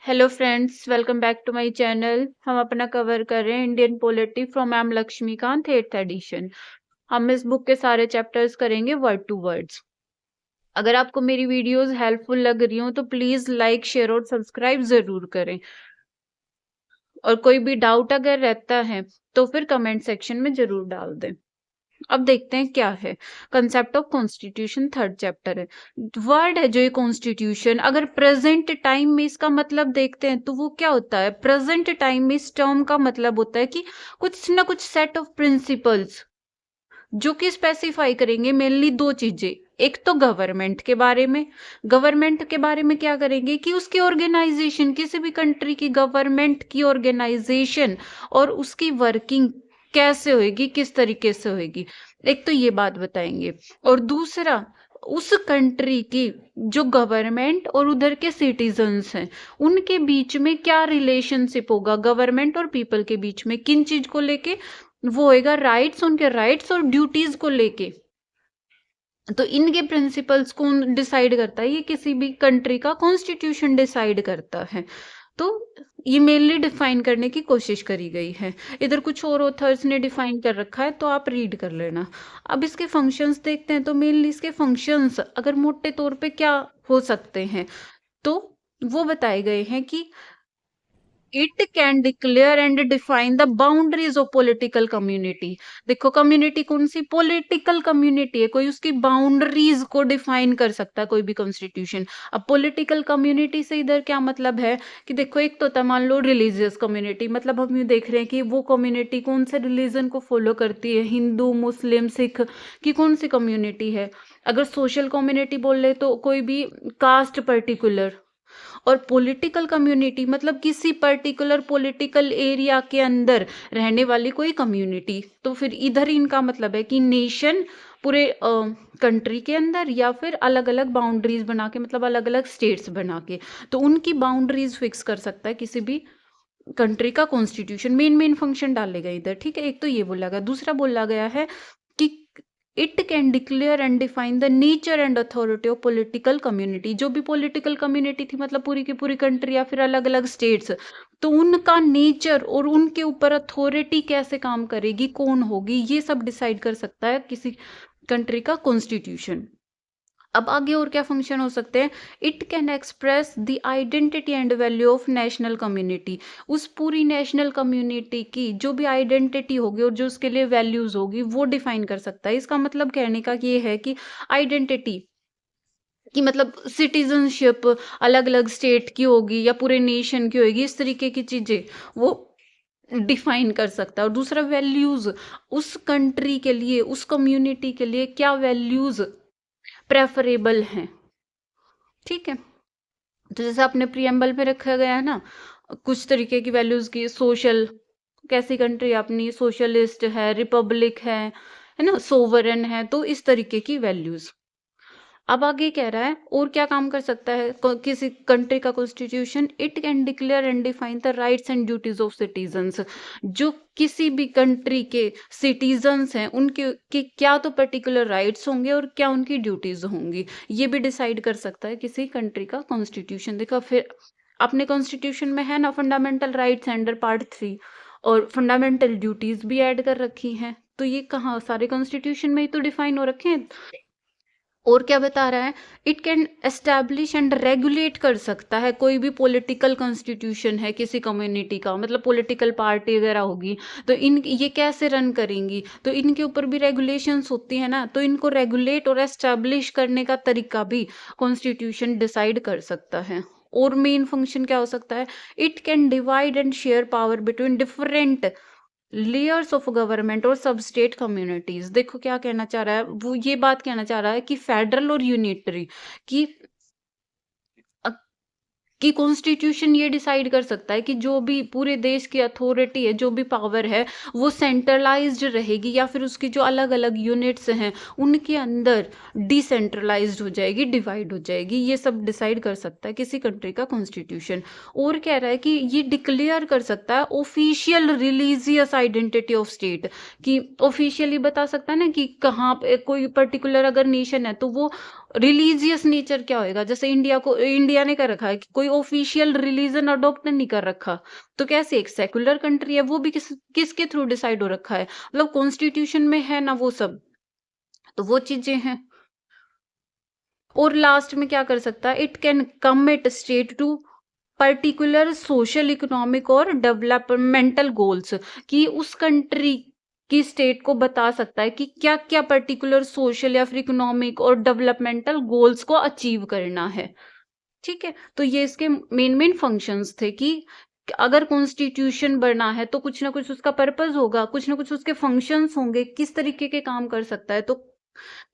Hello friends, welcome back to my channel. हम अपना cover कर रहे हैं Indian polity from ma'am Laxmikanth 8th edition. हम इस बुक के सारे चैप्टर्स करेंगे वर्ड टू वर्ड्स। अगर आपको मेरी वीडियोस हेल्पफुल लग रही हो तो प्लीज लाइक, शेयर और सब्सक्राइब जरूर करें। और कोई भी डाउट अगर रहता है तो फिर कमेंट सेक्शन में जरूर डाल दें। अब देखते हैं क्या है। Concept of constitution 3rd chapter है। वर्ड है जो ये कॉन्स्टिट्यूशन, अगर प्रेजेंट टाइम में इसका मतलब देखते हैं तो वो क्या होता है। प्रेजेंट टाइम में इस टर्म का मतलब होता है कि कुछ ना कुछ सेट ऑफ प्रिंसिपल्स जो कि स्पेसिफाई करेंगे मेनली दो चीजें। एक तो गवर्नमेंट के बारे में क्या करेंगे कि उसकी ऑर्गेनाइजेशन, किसी भी कंट्री की गवर्नमेंट की ऑर्गेनाइजेशन और उसकी वर्किंग कैसे होएगी, किस तरीके से होएगी। एक तो ये बात बताएंगे। और दूसरा, उस कंट्री की जो गवर्नमेंट और उधर के सिटीजन्स हैं उनके बीच में क्या रिलेशनशिप होगा, गवर्नमेंट और पीपल के बीच में किन चीज को लेके वो होएगा, राइट्स, उनके राइट्स और ड्यूटीज को लेके। तो इनके प्रिंसिपल्स कौन डिसाइड करता है, ये किसी भी कंट्री का कॉन्स्टिट्यूशन डिसाइड करता है। तो ये मेनली डिफाइन करने की कोशिश करी गई है। इधर कुछ और ऑथर्स ने डिफाइन कर रखा है तो आप रीड कर लेना। अब इसके फंक्शंस देखते हैं तो मेनली इसके फंक्शंस अगर मोटे तौर पे क्या हो सकते हैं तो वो बताए गए हैं कि it can declare and define the boundaries of political community. देखो, कम्युनिटी कौन सी, पॉलिटिकल कम्युनिटी है, कोई उसकी बाउंड्रीज को डिफाइन कर सकता है कोई भी कॉन्स्टिट्यूशन। अब पॉलिटिकल कम्युनिटी से इधर क्या मतलब है कि देखो, एक तो था मान लो रिलीजियस कम्युनिटी, मतलब हम ये देख रहे हैं कि वो कम्युनिटी कौन से रिलीजन को फॉलो करती है, हिंदू, मुस्लिम, सिख की कौन सी कम्युनिटी है। अगर सोशल कम्युनिटी बोल ले तो कोई भी कास्ट पर्टिकुलर। और पॉलिटिकल कम्युनिटी मतलब किसी पर्टिकुलर पॉलिटिकल एरिया के अंदर रहने वाली कोई कम्युनिटी। तो फिर इधर इनका मतलब है कि नेशन पूरे कंट्री के अंदर या फिर अलग अलग बाउंड्रीज बना के, मतलब अलग अलग स्टेट्स बना के, तो उनकी बाउंड्रीज फिक्स कर सकता है किसी भी कंट्री का कॉन्स्टिट्यूशन। मेन फंक्शन डालेगा इधर, ठीक है। एक तो ये बोला गया, दूसरा बोला गया है कि it can declare and define the nature and authority of political community. जो भी पॉलिटिकल कम्युनिटी थी, मतलब पूरी की पूरी कंट्री या फिर अलग अलग स्टेट्स, तो उनका नेचर और उनके ऊपर अथॉरिटी कैसे काम करेगी, कौन होगी, ये सब डिसाइड कर सकता है किसी कंट्री का कॉन्स्टिट्यूशन। अब आगे और क्या फंक्शन हो सकते हैं। It can express the identity and value of national community. उस पूरी नेशनल कम्युनिटी की जो भी आइडेंटिटी होगी और जो उसके लिए वैल्यूज होगी वो डिफाइन कर सकता है। इसका मतलब कहने का ये है कि आइडेंटिटी कि मतलब सिटीजनशिप अलग अलग स्टेट की होगी या पूरे नेशन की होगी, इस तरीके की चीजें वो डिफाइन कर सकता है। और दूसरा, वैल्यूज, उस कंट्री के लिए, उस कम्युनिटी के लिए क्या वैल्यूज प्रेफरेबल हैं, ठीक है। तो जैसे अपने प्रियम्बल में रखा गया है ना कुछ तरीके की वैल्यूज की। सोशल, कैसी कंट्री अपनी, सोशलिस्ट है, रिपब्लिक है ना, सोवरन है, तो इस तरीके की वैल्यूज। अब आगे कह रहा है और क्या काम कर सकता है किसी कंट्री का constitution. It can declare and define the rights and duties of citizens. जो किसी भी कंट्री के सिटीजन्स हैं उनके के क्या तो पर्टिकुलर राइट्स होंगे और क्या उनकी ड्यूटीज होंगी, ये भी डिसाइड कर सकता है किसी कंट्री का कॉन्स्टिट्यूशन। देखो, फिर अपने कॉन्स्टिट्यूशन में है ना फंडामेंटल राइट्स अंडर पार्ट 3 और फंडामेंटल ड्यूटीज भी ऐड कर रखी हैं। तो ये कहाँ, सारे कॉन्स्टिट्यूशन में ही तो डिफाइन हो रखे हैं। और क्या बता रहा है, it can establish and regulate कर सकता है कोई भी पॉलिटिकल कॉन्स्टिट्यूशन है किसी कम्युनिटी का, मतलब पॉलिटिकल पार्टी वगैरह होगी तो इन ये कैसे रन करेंगी, तो इनके ऊपर भी रेगुलेशंस होती है ना, तो इनको रेगुलेट और एस्टैब्लिश करने का तरीका भी कॉन्स्टिट्यूशन डिसाइड कर सकता है। और मेन फंक्शन क्या हो सकता है, it can divide and share power between different layers of government और सब स्टेट कम्युनिटीज। देखो क्या कहना चाह रहा है, वो ये बात कहना चाह रहा है कि फेडरल और यूनिटरी की कि कॉन्स्टिट्यूशन ये डिसाइड कर सकता है कि जो भी पूरे देश की अथॉरिटी है, जो भी पावर है, वो सेंट्रलाइज्ड रहेगी या फिर उसकी जो अलग अलग यूनिट्स हैं उनके अंदर डिसेंट्रलाइज्ड हो जाएगी, डिवाइड हो जाएगी। ये सब डिसाइड कर सकता है किसी कंट्री का कॉन्स्टिट्यूशन। और कह रहा है कि ये डिक्लेयर कर सकता है official religious identity of state, कि ऑफिशियली बता सकता है ना कि कहाँ पे कोई पर्टिकुलर अगर नेशन है तो वो रिलीजियस नेचर क्या होएगा? जैसे इंडिया ने कर रखा है कि कोई ऑफिशियल रिलीजन अडॉप्ट नहीं कर रखा, तो कैसे एक सेक्युलर कंट्री है, वो भी किसके थ्रू डिसाइड हो रखा है? मतलब कॉन्स्टिट्यूशन में है ना वो सब, तो वो चीजें हैं। और लास्ट में क्या कर सकता है? It can commit state to particular social economic और डेवलपमेंटल गोल्स, कि उस कंट्री की स्टेट को बता सकता है कि क्या क्या पर्टिकुलर सोशल या फिर इकोनॉमिक और डेवलपमेंटल गोल्स को अचीव करना है। ठीक है, तो ये इसके मेन मेन फंक्शंस थे कि अगर कॉन्स्टिट्यूशन बना है तो कुछ ना कुछ उसका पर्पस होगा, कुछ ना कुछ उसके फंक्शंस होंगे, किस तरीके के काम कर सकता है। तो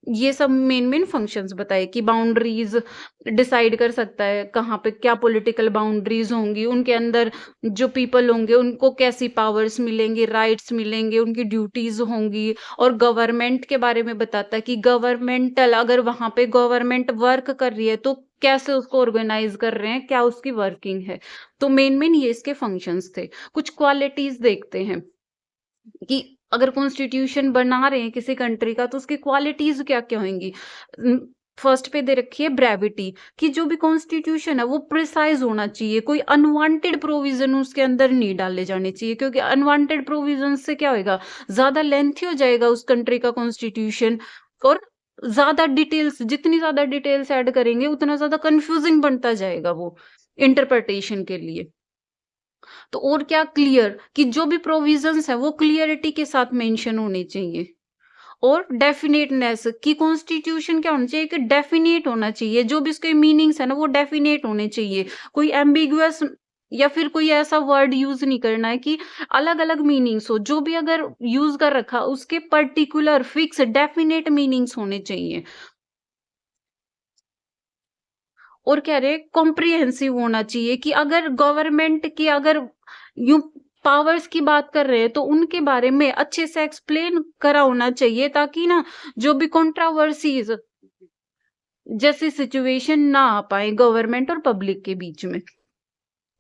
ये सब मेन मेन फंक्शंस बताए कि बाउंड्रीज डिसाइड कर सकता है, कहाँ पे क्या पॉलिटिकल बाउंड्रीज होंगी, उनके अंदर जो पीपल होंगे उनको कैसी पावर्स मिलेंगी, राइट्स मिलेंगे, उनकी ड्यूटीज होंगी। और गवर्नमेंट के बारे में बताता है कि गवर्नमेंटल, अगर वहां पे गवर्नमेंट वर्क कर रही है तो कैसे उसको ऑर्गेनाइज कर रहे हैं, क्या उसकी वर्किंग है। तो मेन मेन ये इसके फंक्शंस थे। कुछ क्वालिटीज देखते हैं कि अगर कॉन्स्टिट्यूशन बना रहे हैं किसी कंट्री का तो उसकी क्वालिटीज क्या क्या होंगी। फर्स्ट पे दे रखी है ब्रेविटी, कि जो भी कॉन्स्टिट्यूशन है वो प्रिसाइज होना चाहिए, कोई अनवांटेड प्रोविजन उसके अंदर नहीं डाले जाने चाहिए, क्योंकि अनवांटेड प्रोविजन से क्या होगा, ज्यादा लेंथी हो जाएगा उस कंट्री का कॉन्स्टिट्यूशन। और ज्यादा डिटेल्स, जितनी ज्यादा डिटेल्स ऐड करेंगे उतना ज्यादा कंफ्यूजिंग बनता जाएगा वो इंटरप्रिटेशन के लिए। तो और क्या, क्लियर, कि जो भी प्रोविजंस है वो क्लियरिटी के साथ मेंशन होने चाहिए। और डेफिनेटनेस, कि कॉन्स्टिट्यूशन क्या होना चाहिए, कि डेफिनेट होना चाहिए, जो भी इसके मीनिंग्स है ना वो डेफिनेट होने चाहिए। कोई एम्बिगुअस या फिर कोई ऐसा वर्ड यूज नहीं करना है कि अलग अलग मीनिंग्स हो, जो भी अगर यूज कर रखा उसके पर्टिकुलर फिक्स डेफिनेट मीनिंग्स होने चाहिए। और कह रहे कॉम्प्रिहेंसिव होना चाहिए, कि अगर गवर्नमेंट की अगर यूं पावर्स की बात कर रहे हैं तो उनके बारे में अच्छे से एक्सप्लेन करा होना चाहिए, ताकि ना जो भी कंट्रोवर्सीज जैसी सिचुएशन ना आ पाए गवर्नमेंट और पब्लिक के बीच में।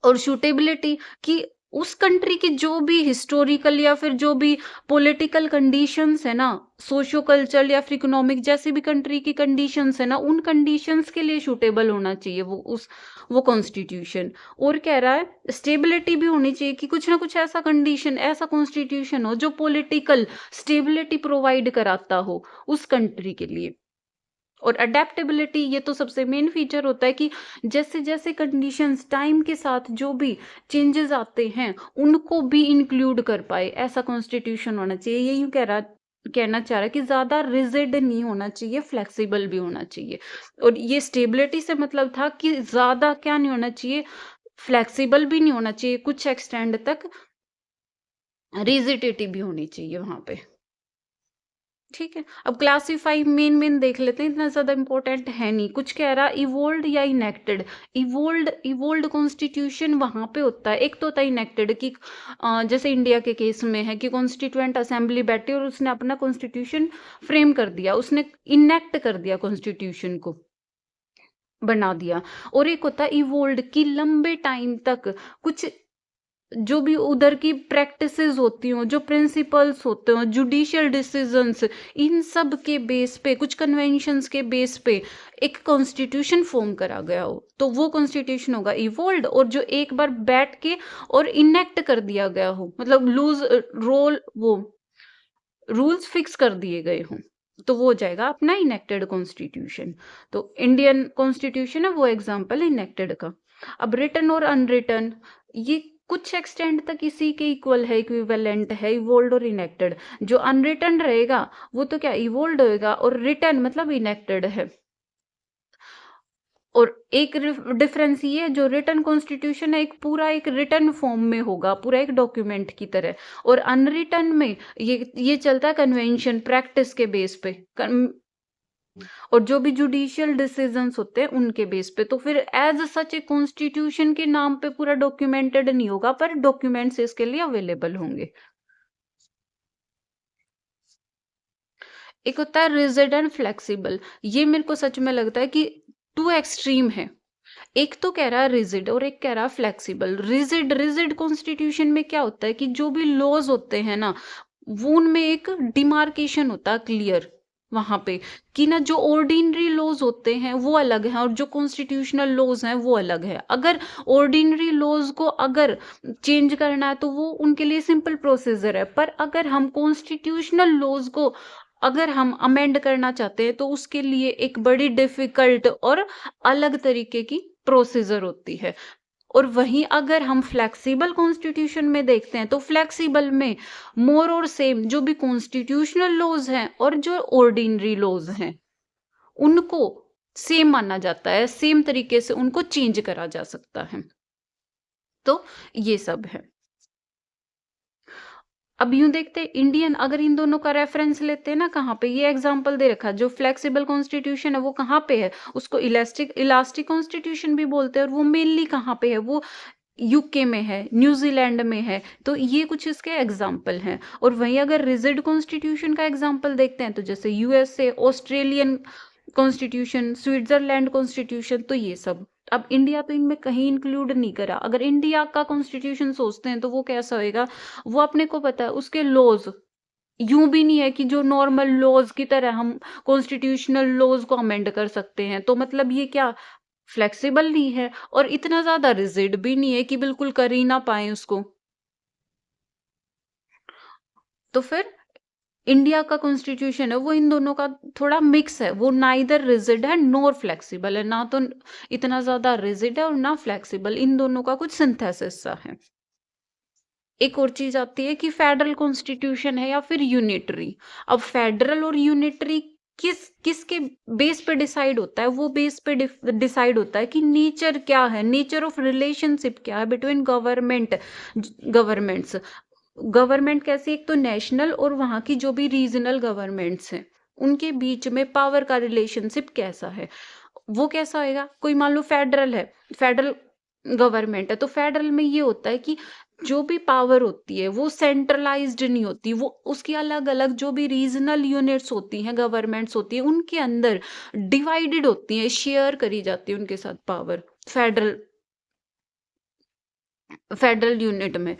और सूटेबिलिटी, कि उस कंट्री की जो भी हिस्टोरिकल या फिर जो भी पॉलिटिकल कंडीशंस है ना, सोशो कल्चरल या फिर इकोनॉमिक, जैसे भी कंट्री की कंडीशंस है ना, उन कंडीशंस के लिए सूटेबल होना चाहिए वो कॉन्स्टिट्यूशन। और कह रहा है स्टेबिलिटी भी होनी चाहिए, कि कुछ ना कुछ ऐसा कंडीशन, ऐसा कॉन्स्टिट्यूशन हो जो पॉलिटिकल स्टेबिलिटी प्रोवाइड कराता हो उस कंट्री के लिए। और अडेप्टेबिलिटी, ये तो सबसे मेन फीचर होता है कि जैसे जैसे कंडीशंस टाइम के साथ जो भी चेंजेस आते हैं उनको भी इंक्लूड कर पाए, ऐसा कॉन्स्टिट्यूशन होना चाहिए। ये यूं कहना चाह रहा है कि ज्यादा रिजिड नहीं होना चाहिए, फ्लेक्सिबल भी होना चाहिए। और ये स्टेबिलिटी से मतलब था कि ज्यादा क्या नहीं होना चाहिए, फ्लेक्सिबल भी नहीं होना चाहिए, कुछ एक्सटेंड तक रिजिडिटी भी होनी चाहिए वहां पे। ठीक है, अब क्लासिफाई मेन मेन देख लेते हैं, इतना ज्यादा इंपॉर्टेंट है नहीं। कुछ कह रहा इवोल्ड या इनेक्टेड। इवोल्ड कॉन्स्टिट्यूशन वहां पे होता है, एक तो होता है इनेक्टेड, कि जैसे इंडिया के केस में है कि कॉन्स्टिट्यूएंट असेंबली बैठी और उसने अपना कॉन्स्टिट्यूशन फ्रेम कर दिया, उसने इनेक्ट कर दिया, कॉन्स्टिट्यूशन को बना दिया। और एक होता है इवोल्ड, की लंबे टाइम तक कुछ जो भी उधर की प्रैक्टिसेस होती हों, जो प्रिंसिपल्स होते हों, जुडिशियल डिसीजंस, इन सब के बेस पे, कुछ कन्वेंशंस के बेस पे एक कॉन्स्टिट्यूशन फॉर्म करा गया हो, तो वो कॉन्स्टिट्यूशन होगा इवोल्ड। और जो एक बार बैठ के और इनेक्ट कर दिया गया हो, मतलब लूज रोल, वो रूल्स फिक्स कर दिए गए हों, तो वो हो जाएगा अपना इनेक्टेड कॉन्स्टिट्यूशन। तो इंडियन कॉन्स्टिट्यूशन है वो एग्जाम्पल इनेक्टेड का। अब रिटन और अनरिटन, ये कुछ एक्सटेंड तक इसी के इक्वल है, इक्विवेलेंट है, इवोल्ड और इनेक्टेड। जो अनरिटन रहेगा वो तो क्या इवोल्ड होएगा, और रिटन मतलब इनेक्टेड है। और एक डिफरेंस ये है, जो रिटन कॉन्स्टिट्यूशन है एक पूरा एक रिटन फॉर्म में होगा, पूरा एक डॉक्यूमेंट की तरह। और अनरिटन में ये चलता है कन्वेंशन प्रैक्टिस के बेस पे, और जो भी जुडिशियल डिसीजंस होते हैं उनके बेस पे। तो फिर एज सच ए कॉन्स्टिट्यूशन के नाम पे पूरा डॉक्यूमेंटेड नहीं होगा, पर डॉक्यूमेंट्स इसके लिए अवेलेबल होंगे। एक होता है रिजिड एंड फ्लेक्सिबल, ये मेरे को सच में लगता है कि टू एक्सट्रीम है। एक तो कह रहा है रिजिड और एक कह रहा है फ्लेक्सिबल। रिजिड कॉन्स्टिट्यूशन में क्या होता है कि जो भी लॉज होते हैं ना, वो उनमें एक डिमार्केशन होता है क्लियर, वहां पे कि ना जो ऑर्डिनरी लॉज होते हैं वो अलग हैं और जो कॉन्स्टिट्यूशनल लॉज हैं वो अलग है। अगर ऑर्डिनरी लॉज को अगर चेंज करना है तो वो उनके लिए सिंपल प्रोसीजर है, पर अगर हम कॉन्स्टिट्यूशनल लॉज को अगर हम अमेंड करना चाहते हैं तो उसके लिए एक बड़ी डिफिकल्ट और अलग तरीके की प्रोसीजर होती है। और वहीं अगर हम फ्लेक्सिबल कॉन्स्टिट्यूशन में देखते हैं तो फ्लेक्सिबल में मोर और सेम जो भी कॉन्स्टिट्यूशनल लॉज हैं और जो ऑर्डिनरी लॉज हैं उनको सेम माना जाता है, सेम तरीके से उनको चेंज करा जा सकता है। तो ये सब है। अब यूं देखते हैं इंडियन, अगर इन दोनों का रेफरेंस लेते हैं ना, कहाँ पे ये एग्जांपल दे रखा है, जो फ्लेक्सिबल कॉन्स्टिट्यूशन है वो कहाँ पे है, उसको इलास्टिक इलास्टिक कॉन्स्टिट्यूशन भी बोलते हैं, और वो मेनली कहाँ पे है, वो यूके में है, न्यूजीलैंड में है। तो ये कुछ इसके एग्जाम्पल हैं। और वहीं अगर रिजिड कॉन्स्टिट्यूशन का एग्जाम्पल देखते हैं तो जैसे USA, Australian constitution, Switzerland constitution, तो ये सब। अब इंडिया तो इनमें कहीं इंक्लूड नहीं करा। अगर इंडिया का कॉन्स्टिट्यूशन सोचते हैं तो वो कैसा होएगा, वो अपने को पता है उसके लॉज यूं भी नहीं है कि जो नॉर्मल लॉज की तरह हम कॉन्स्टिट्यूशनल लॉज को अमेंड कर सकते हैं। तो मतलब ये क्या फ्लेक्सिबल नहीं है और इतना ज्यादा रिजिड भी नहीं है कि बिल्कुल कर ही ना पाए उसको। तो फिर इंडिया का कॉन्स्टिट्यूशन है वो इन दोनों का थोड़ा मिक्स है, वो नाइदर रिजिड है नॉर फ्लेक्सिबल है, ना तो इतना ज्यादा रिजिड है और ना फ्लेक्सिबल, इन दोनों का कुछ सिंथेसिस सा है। एक और चीज आती है कि फेडरल कॉन्स्टिट्यूशन है या फिर यूनिटरी। अब फेडरल और यूनिटरी किसके बेस पे डिसाइड होता है, वो बेस पे डिसाइड होता है कि नेचर क्या है, नेचर ऑफ रिलेशनशिप क्या है बिटवीन गवर्नमेंट्स। गवर्नमेंट कैसी, एक तो नेशनल और वहाँ की जो भी रीजनल गवर्नमेंट्स हैं उनके बीच में पावर का रिलेशनशिप कैसा है। वो कैसा होएगा, कोई मान लो फेडरल है, फेडरल गवर्नमेंट है, तो फेडरल में ये होता है कि जो भी पावर होती है वो सेंट्रलाइज्ड नहीं होती, वो उसकी अलग अलग जो भी रीजनल यूनिट्स होती हैं, गवर्नमेंट्स होती है, उनके अंदर डिवाइडेड होती हैं, शेयर करी जाती है उनके साथ पावर फेडरल फेडरल यूनिट में।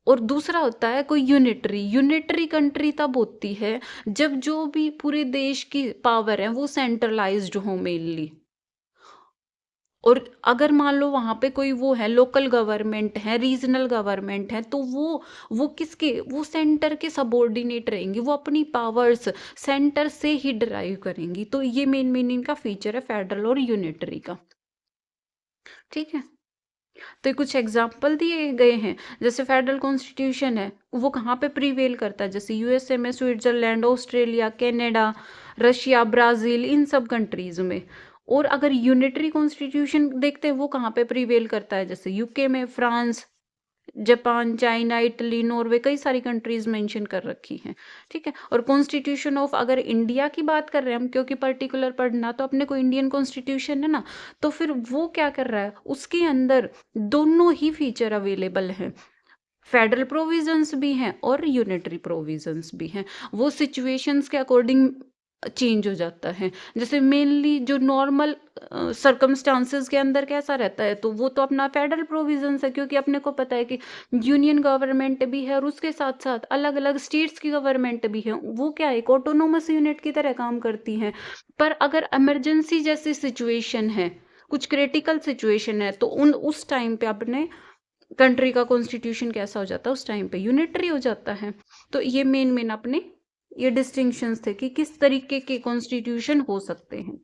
और दूसरा होता है कोई यूनिटरी। यूनिटरी कंट्री तब होती है जब जो भी पूरे देश की पावर है वो सेंट्रलाइज्ड हो मेनली। और अगर मान लो वहां पे कोई वो है, लोकल गवर्नमेंट है, रीजनल गवर्नमेंट है, तो वो किसके, वो सेंटर के सबऑर्डिनेट रहेंगी, वो अपनी पावर्स सेंटर से ही डिराइव करेंगी। तो ये मेन मेन इनका फीचर है फेडरल और यूनिटरी का। ठीक है, तो ये कुछ एग्जाम्पल दिए गए हैं। जैसे फेडरल कॉन्स्टिट्यूशन है वो कहाँ पे प्रीवेल करता है, जैसे यूएसए में, Switzerland, Australia, Canada, Russia, Brazil, इन सब कंट्रीज में। और अगर यूनिटरी कॉन्स्टिट्यूशन देखते हैं वो कहाँ पे प्रीवेल करता है, जैसे यूके में, France, Japan, China, Italy, Norway, कई सारी कंट्रीज मेंशन कर रखी हैं। ठीक है, और कॉन्स्टिट्यूशन ऑफ अगर इंडिया की बात कर रहे हैं हम, क्योंकि पर्टिकुलर पढ़ना तो अपने को इंडियन कॉन्स्टिट्यूशन है ना, तो फिर वो क्या कर रहा है, उसके अंदर दोनों ही फीचर अवेलेबल हैं, फेडरल प्रोविजंस भी हैं और यूनिटरी प्रोविजंस भी हैं। वो सिचुएशंस के अकॉर्डिंग चेंज हो जाता है। जैसे मेनली जो नॉर्मल सर्कमस्टांसेस के अंदर कैसा रहता है, तो वो तो अपना फेडरल प्रोविजंस है, क्योंकि अपने को पता है कि यूनियन गवर्नमेंट भी है और उसके साथ साथ अलग अलग स्टेट्स की गवर्नमेंट भी है, वो क्या है, एक ऑटोनोमस यूनिट की तरह काम करती हैं। पर अगर इमरजेंसी जैसी सिचुएशन है, कुछ क्रिटिकल सिचुएशन है, तो उस टाइम पे अपने कंट्री का कॉन्स्टिट्यूशन कैसा हो जाता है, उस टाइम पे यूनिटरी हो जाता है। तो ये मेन मेन अपने ये डिस्टिंक्शंस थे कि किस तरीके के कॉन्स्टिट्यूशन हो सकते हैं।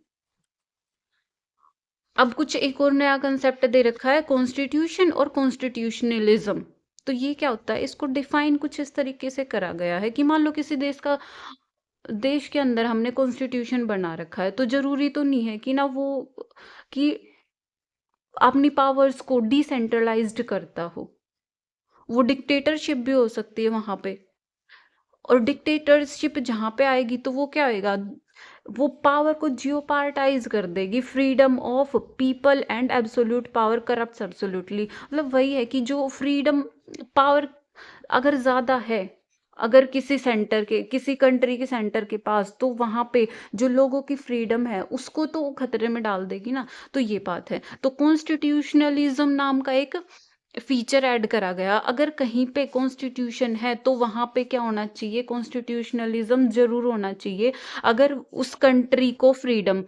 अब कुछ एक और नया कंसेप्ट दे रखा है, कॉन्स्टिट्यूशन और कॉन्स्टिट्यूशनलिज्म। तो ये क्या होता है, इसको डिफाइन कुछ इस तरीके से करा गया है कि मान लो किसी देश के अंदर हमने कॉन्स्टिट्यूशन बना रखा है, तो जरूरी तो नहीं है कि ना वो कि अपनी पावर्स को डिसेंट्रलाइज्ड करता हो, वो डिक्टेटरशिप भी हो सकती है वहां पे। और डिक्टेटरशिप जहां पे आएगी तो वो क्या होएगा, वो पावर को जियोपार्टाइज कर देगी, freedom of people and absolute power corrupt absolutely. मतलब वही है कि जो फ्रीडम पावर अगर ज्यादा है, अगर किसी सेंटर के, किसी कंट्री के सेंटर के पास, तो वहां पे जो लोगों की फ्रीडम है उसको तो खतरे में डाल देगी ना। तो ये बात है। तो कॉन्स्टिट्यूशनलिज्म नाम का एक फीचर ऐड करा गया। अगर कहीं पे कॉन्स्टिट्यूशन है तो वहां पे क्या होना चाहिए, कॉन्स्टिट्यूशनलिज्म जरूर होना चाहिए। अगर उस कंट्री को फ्रीडम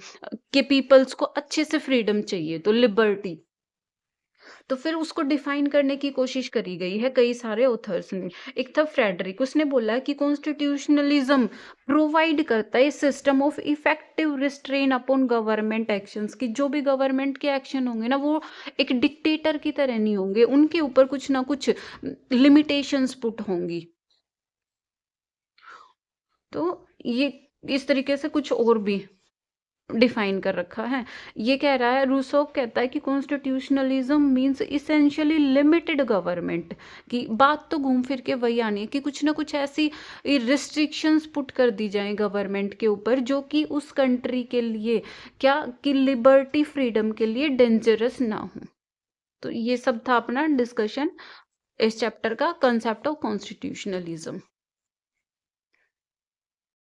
के पीपल्स को अच्छे से फ्रीडम चाहिए तो लिबर्टी, तो फिर उसको डिफाइन करने की कोशिश करी गई है कई सारे ऑथर्स ने। एक था फ्रेडरिक, उसने बोला कि कॉन्स्टिट्यूशनलिज्म प्रोवाइड करता है system of effective restrain upon government actions, की जो भी गवर्नमेंट के एक्शन होंगे ना वो एक डिक्टेटर की तरह नहीं होंगे, उनके ऊपर कुछ ना कुछ लिमिटेशंस पुट होंगी। तो ये इस तरीके से कुछ और भी डिफाइन कर रखा है। ये कह रहा है, रूसो कहता है कि constitutionalism means essentially limited government, की बात तो घूम फिर के वही आनी है कि कुछ ना कुछ ऐसी रिस्ट्रिक्शंस पुट कर दी जाएं गवर्नमेंट के ऊपर जो कि उस कंट्री के लिए क्या, कि लिबर्टी फ्रीडम के लिए डेंजरस ना हो। तो ये सब था अपना डिस्कशन इस चैप्टर का, कंसेप्ट ऑफ कॉन्स्टिट्यूशनलिज्म।